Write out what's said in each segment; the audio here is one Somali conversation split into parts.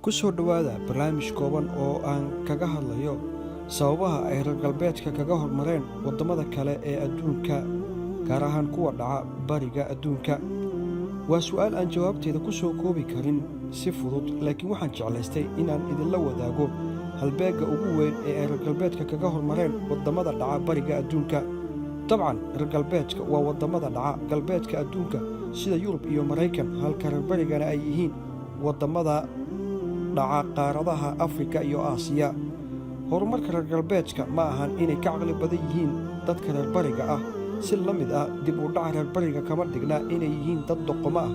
ku soo dhowaada barnaamij kooban oo aan kaga hadlayo sababaha ay reer galbeedka kaga hormareen waddamada kale ee adduunka, gaar ahaan kuwa dhaca bariga adduunka. Waa su'aal aan jawaabteeda ku soo koobi karin si fudud, laakiin waxaan jeclaystay inaan idinla wadaago halbeegga ugu weyn ee ay reer galbeedka kaga hormareen waddamada dhaca bariga adduunka. dabcan reer galbeedka waa waddamada dhaca galbeedka adduunka sida Yurub iyo Maraykan, halka reer barigana ay yihiin waddamada dhaca qaaradaha Afrika iyo Aasiya. Horumarka reer galbeedka ma ahan inay ka caqli badan yihiin dadka reer bariga ah, si la mid ah dib u dhaca reer bariga kama dhigna inay yihiin dad doqomo ah.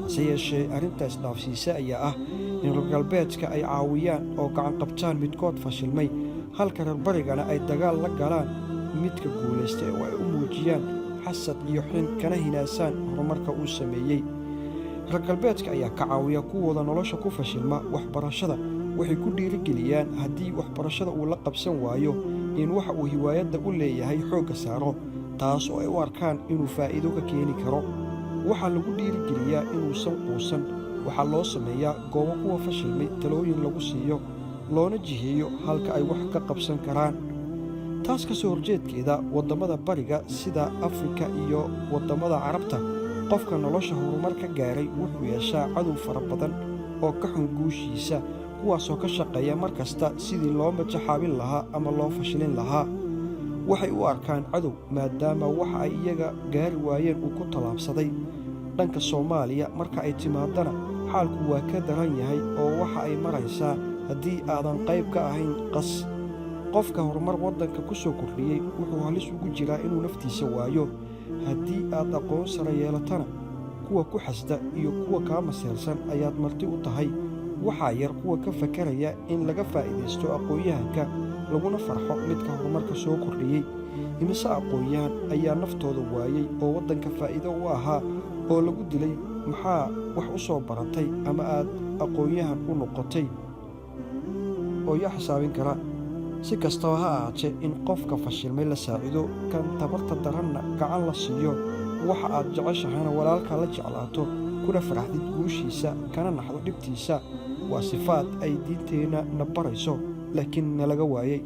hase yeeshee arrintaas dhaafsiisa ayaa ah in reer galbeedka ay caawiyaan oo gacan qabtaan midkood fashilmay, halka reer barigana ay dagaal la galaan midka guulaystay oo ay u muujiyaan xasad iyo xin kana hinaasaan horumarka uu sameeyey. reer galbeedka ayaa ka caawiya kuwooda nolosha ku fashilma waxbarashada. waxay ku dhiirigeliyaan haddii waxbarashada uu la qabsan waayo in waxa uu hiwaayadda u leeyahay xoogga saaro, taas oo ay u arkaan inuu faa'iido ka keeni karo. waxaa lagu dhiirigeliyaa inuusan quusan. waxaa loo sameeyaa goobo kuwa fashilmay talooyin lagu siiyo, loona jiheeyo halka ay wax ka qabsan karaan. taas ka soo horjeedkeeda, waddamada bariga sida Afrika iyo waddamada Carabta, qofka nolosha horumar ka gaaray wuxuu yeeshaa cadow fara badan oo ka xun guushiisa, kuwaasoo ka shaqeeya mar kasta sidii loo majaxaabin lahaa ama loo fashilin lahaa. waxay u arkaan cadow maadaama waxa ay iyaga gaari waayeen uu ku tallaabsaday. dhanka Soomaaliya marka ay timaadana, xaalku waa ka daran yahay oo waxa ay maraysaa haddii aadan qayb ka ahayn qas. qofka horumar waddanka ku soo kordhiyey wuxuu halis ugu jiraa inuu naftiisa waayo. haddii aad aqoon sare yeelatana, kuwa ku xasda iyo kuwa kaa maseersan ayaad marti u tahay. waxaa yar kuwa ka fakaraya in laga faa'iidaysto aqoon-yahanka, laguna farxo midka horumarka soo kordhiyey. imise aqoon-yahan ayaa naftooda waayey oo waddanka faa'iido u ahaa oo lagu dilay maxaa wax u soo baratay ama aad aqoon-yahan u noqotay oo yaa xisaabin kara. si kastaba ha ahaatee, in qofka fashilmay la saacido, kan tabarta daranna gacan la siiyo, waxa aad jeceshahayna walaalka la jeclaato, kuna faraxdid guushiisa kana naxdo dhibtiisa, waa sifaad ay diinteenna na barayso laakiin nalaga waayey.